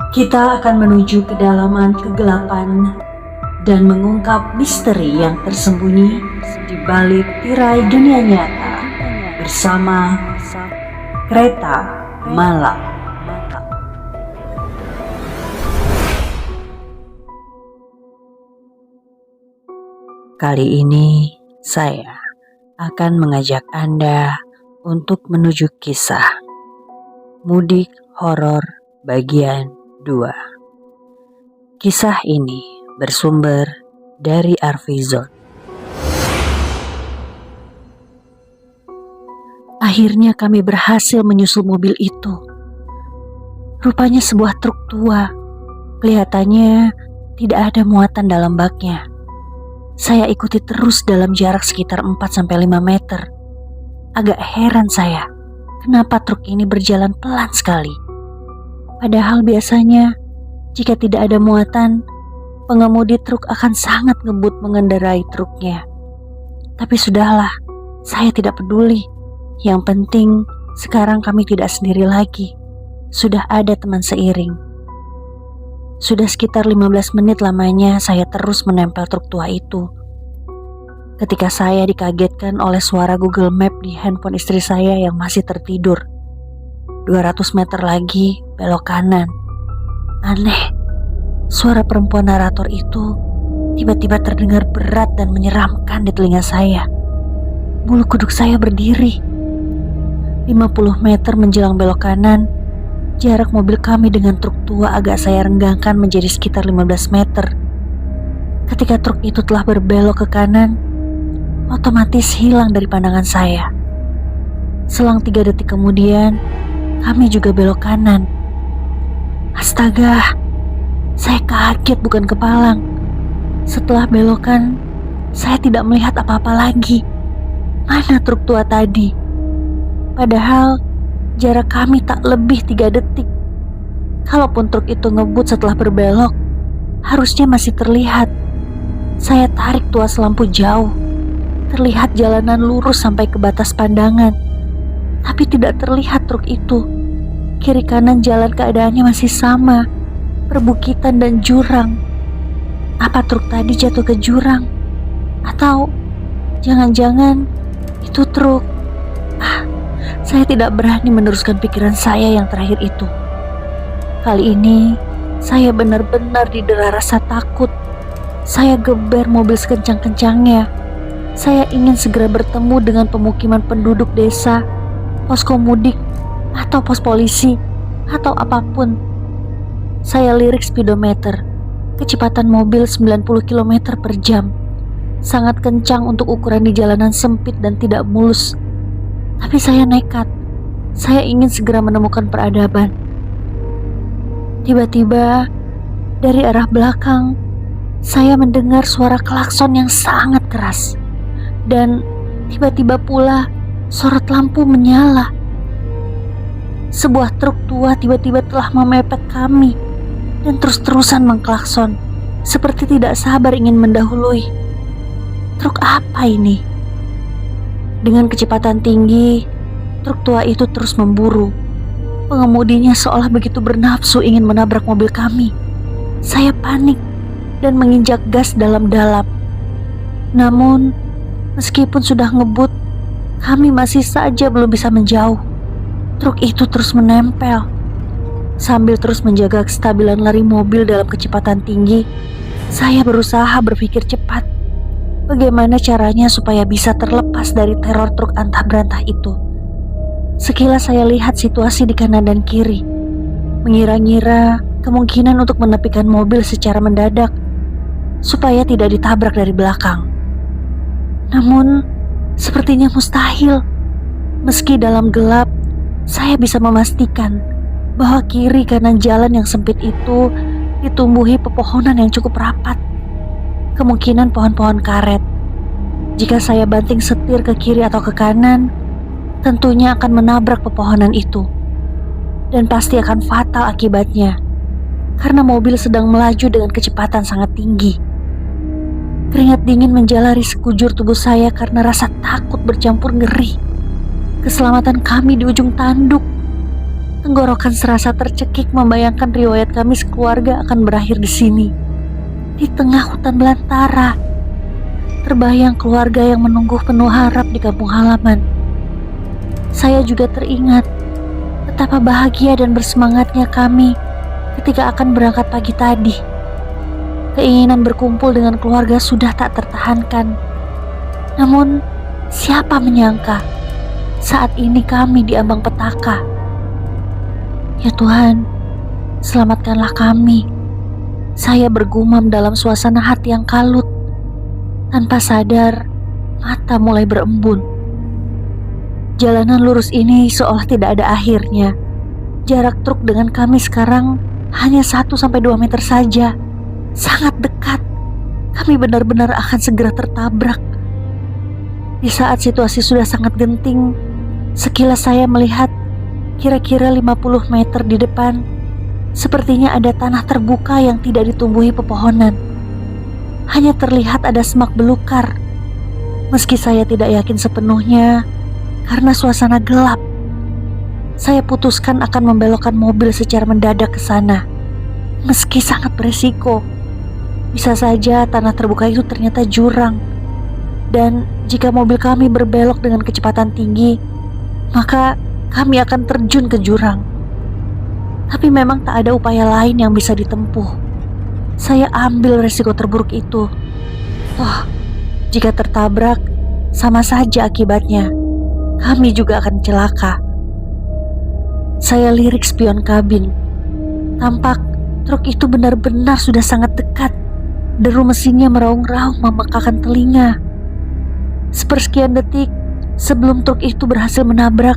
Kita akan menuju kedalaman kegelapan dan mengungkap misteri yang tersembunyi di balik tirai dunia nyata bersama Kereta Malam. Kali ini saya akan mengajak Anda untuk menuju kisah Mudik Horor bagian 2. Kisah ini bersumber dari Arvizon. Akhirnya kami berhasil menyusul mobil itu. Rupanya sebuah truk tua. Kelihatannya tidak ada muatan dalam baknya. Saya ikuti terus dalam jarak sekitar 4-5 meter. Agak heran saya, kenapa truk ini berjalan pelan sekali. Padahal biasanya, jika tidak ada muatan, pengemudi truk akan sangat ngebut mengendarai truknya. Tapi sudahlah, saya tidak peduli. Yang penting, sekarang kami tidak sendiri lagi. Sudah ada teman seiring. Sudah sekitar 15 menit lamanya saya terus menempel truk tua itu. Ketika saya dikagetkan oleh suara Google Map di handphone istri saya yang masih tertidur. 200 meter lagi belok kanan. Aneh, suara perempuan narator itu tiba-tiba terdengar berat dan menyeramkan di telinga saya. Bulu kuduk saya berdiri. 50 meter menjelang belok kanan, jarak mobil kami dengan truk tua agak saya renggangkan menjadi sekitar 15 meter. Ketika truk itu telah berbelok ke kanan, otomatis hilang dari pandangan saya. Selang 3 detik kemudian, kami juga belok kanan. Astaga, saya kaget bukan kepalang. Setelah belokan, saya tidak melihat apa-apa lagi. Mana truk tua tadi? Padahal jarak kami tak lebih 3 detik. Kalaupun truk itu ngebut setelah berbelok, harusnya masih terlihat. Saya tarik tuas lampu jauh. Terlihat jalanan lurus sampai ke batas pandangan. Tapi tidak terlihat truk itu. Kiri kanan jalan keadaannya masih sama. Perbukitan dan jurang. Apa truk tadi jatuh ke jurang? Atau jangan-jangan itu truk? Saya tidak berani meneruskan pikiran saya yang terakhir itu. Kali ini, saya benar-benar didera rasa takut. Saya geber mobil sekencang-kencangnya. Saya ingin segera bertemu dengan pemukiman penduduk desa, posko mudik, atau pos polisi, atau apapun. Saya lirik speedometer. Kecepatan mobil 90 km per jam. Sangat kencang untuk ukuran di jalanan sempit dan tidak mulus. Tapi saya nekat. Saya ingin segera menemukan peradaban. Tiba-tiba, dari arah belakang, saya mendengar suara klakson yang sangat keras. Dan tiba-tiba pula, sorot lampu menyala. Sebuah truk tua tiba-tiba telah memepet kami dan terus-terusan mengklakson, seperti tidak sabar ingin mendahului. Truk apa ini? Dengan kecepatan tinggi, truk tua itu terus memburu. Pengemudinya seolah begitu bernafsu ingin menabrak mobil kami. Saya panik dan menginjak gas dalam-dalam. Namun, meskipun sudah ngebut, kami masih saja belum bisa menjauh. Truk itu terus menempel. Sambil terus menjaga kestabilan lari mobil dalam kecepatan tinggi, saya berusaha berpikir cepat. Bagaimana caranya supaya bisa terlepas dari teror truk antah berantah itu? Sekilas saya lihat situasi di kanan dan kiri. Mengira-ngira kemungkinan untuk menepikan mobil secara mendadak supaya tidak ditabrak dari belakang. Namun, sepertinya mustahil. Meski dalam gelap, saya bisa memastikan bahwa kiri kanan jalan yang sempit itu ditumbuhi pepohonan yang cukup rapat. Kemungkinan pohon-pohon karet. Jika saya banting setir ke kiri atau ke kanan, tentunya akan menabrak pepohonan itu. Dan pasti akan fatal akibatnya, karena mobil sedang melaju dengan kecepatan sangat tinggi. Keringat dingin menjalari sekujur tubuh saya karena rasa takut bercampur ngeri. Keselamatan kami di ujung tanduk. Tenggorokan serasa tercekik membayangkan riwayat kami sekeluarga akan berakhir di sini, di tengah hutan belantara. Terbayang keluarga yang menunggu penuh harap di kampung halaman. Saya juga teringat betapa bahagia dan bersemangatnya kami ketika akan berangkat pagi tadi. Keinginan berkumpul dengan keluarga sudah tak tertahankan. Namun, siapa menyangka saat ini kami di ambang petaka. Ya Tuhan, selamatkanlah kami. Saya bergumam dalam suasana hati yang kalut. Tanpa sadar, mata mulai berembun. Jalanan lurus ini seolah tidak ada akhirnya. Jarak truk dengan kami sekarang hanya 1-2 meter saja. Sangat dekat. Kami benar-benar akan segera tertabrak. Di saat situasi sudah sangat genting, sekilas saya melihat kira-kira 50 meter di depan, sepertinya ada tanah terbuka yang tidak ditumbuhi pepohonan. Hanya terlihat ada semak belukar. Meski saya tidak yakin sepenuhnya, karena suasana gelap, saya putuskan akan membelokkan mobil secara mendadak ke sana. Meski sangat beresiko, bisa saja tanah terbuka itu ternyata jurang. Dan jika mobil kami berbelok dengan kecepatan tinggi, maka kami akan terjun ke jurang. Tapi memang tak ada upaya lain yang bisa ditempuh. Saya ambil resiko terburuk itu. Toh, jika tertabrak, sama saja akibatnya. Kami juga akan celaka. Saya lirik spion kabin. Tampak truk itu benar-benar sudah sangat dekat. Deru mesinnya meraung-raung memekakan telinga. Sepersekian detik sebelum truk itu berhasil menabrak,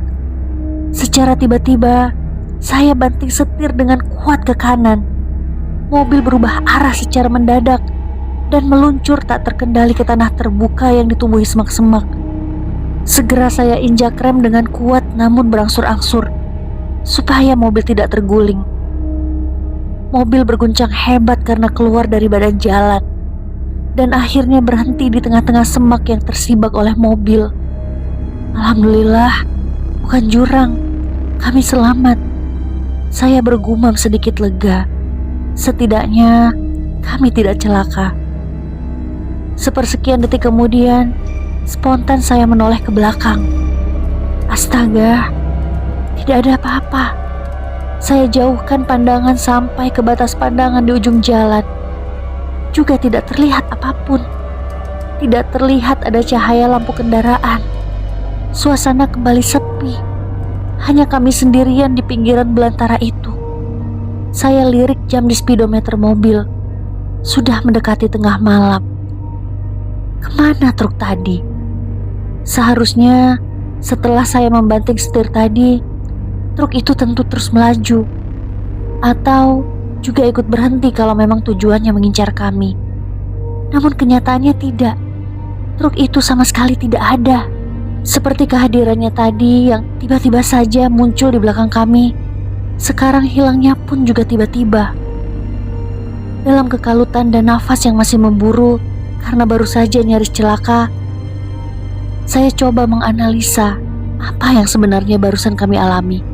secara tiba-tiba saya banting setir dengan kuat ke kanan. Mobil berubah arah secara mendadak dan meluncur tak terkendali ke tanah terbuka yang ditumbuhi semak-semak. Segera saya injak rem dengan kuat namun berangsur-angsur supaya mobil tidak terguling. Mobil berguncang hebat karena keluar dari badan jalan dan akhirnya berhenti di tengah-tengah semak yang tersibak oleh mobil. Alhamdulillah, bukan jurang. Kami selamat. Saya bergumam sedikit lega. Setidaknya kami tidak celaka. Sepersekian detik kemudian, spontan saya menoleh ke belakang. Astaga, tidak ada apa-apa. Saya jauhkan pandangan sampai ke batas pandangan di ujung jalan. Juga tidak terlihat apapun. Tidak terlihat ada cahaya lampu kendaraan. Suasana kembali sepi. Hanya kami sendirian di pinggiran belantara itu. Saya lirik jam di speedometer mobil. Sudah mendekati tengah malam. Kemana truk tadi? Seharusnya setelah saya membanting setir tadi, truk itu tentu terus melaju. Atau juga ikut berhenti kalau memang tujuannya mengincar kami. Namun kenyataannya tidak. Truk itu sama sekali tidak ada. Seperti kehadirannya tadi yang tiba-tiba saja muncul di belakang kami, sekarang hilangnya pun juga tiba-tiba. Dalam kekalutan dan nafas yang masih memburu karena baru saja nyaris celaka, saya coba menganalisa apa yang sebenarnya barusan kami alami.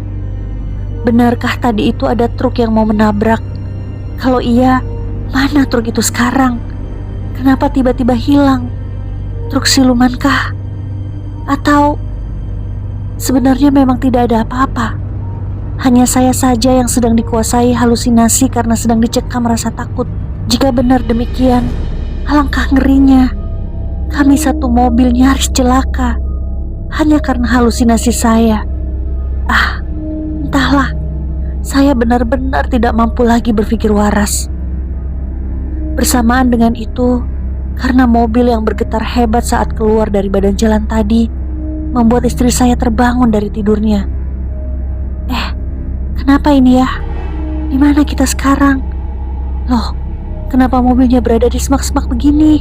Benarkah tadi itu ada truk yang mau menabrak? Kalau iya, mana truk itu sekarang? Kenapa tiba-tiba hilang? Truk silumankah? Atau sebenarnya memang tidak ada apa-apa? Hanya saya saja yang sedang dikuasai halusinasi karena sedang dicekam rasa takut. Jika benar demikian, alangkah ngerinya. Kami satu mobil nyaris celaka hanya karena halusinasi saya. Entahlah, saya benar-benar tidak mampu lagi berpikir waras. Bersamaan dengan itu, karena mobil yang bergetar hebat saat keluar dari badan jalan tadi membuat istri saya terbangun dari tidurnya. Kenapa ini ya? Di mana kita sekarang? Loh, kenapa mobilnya berada di semak-semak begini?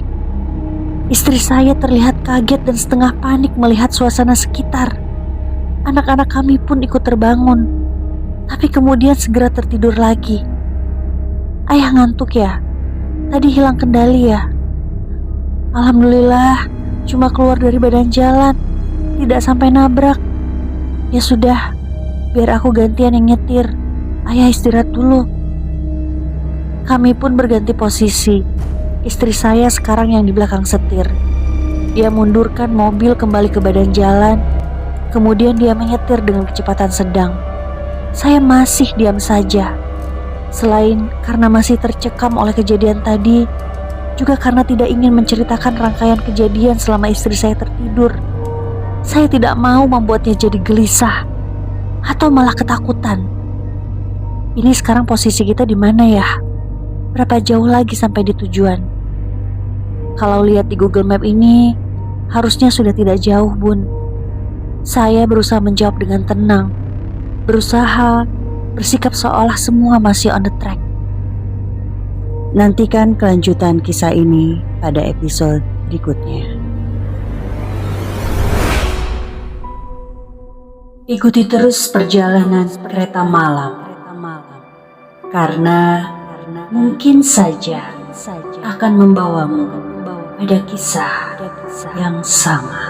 Istri saya terlihat kaget dan setengah panik melihat suasana sekitar. Anak-anak kami pun ikut terbangun, tapi kemudian segera tertidur lagi. Ayah ngantuk ya? Tadi hilang kendali ya? Alhamdulillah, cuma keluar dari badan jalan, tidak sampai nabrak. Ya sudah, biar aku gantian yang nyetir. Ayah istirahat dulu. Kami pun berganti posisi. Istri saya sekarang yang di belakang setir. Dia mundurkan mobil kembali ke badan jalan. Kemudian dia menyetir dengan kecepatan sedang. Saya masih diam saja. Selain karena masih tercekam oleh kejadian tadi, juga karena tidak ingin menceritakan rangkaian kejadian selama istri saya tertidur. Saya tidak mau membuatnya jadi gelisah atau malah ketakutan. Ini sekarang posisi kita di mana ya? Berapa jauh lagi sampai di tujuan? Kalau lihat di Google Map ini, harusnya sudah tidak jauh, Bun. Saya berusaha menjawab dengan tenang, berusaha bersikap seolah semua masih on the track. Nantikan kelanjutan kisah ini pada episode berikutnya. Ikuti terus perjalanan kereta malam, karena mungkin saja akan membawamu pada kisah yang sama.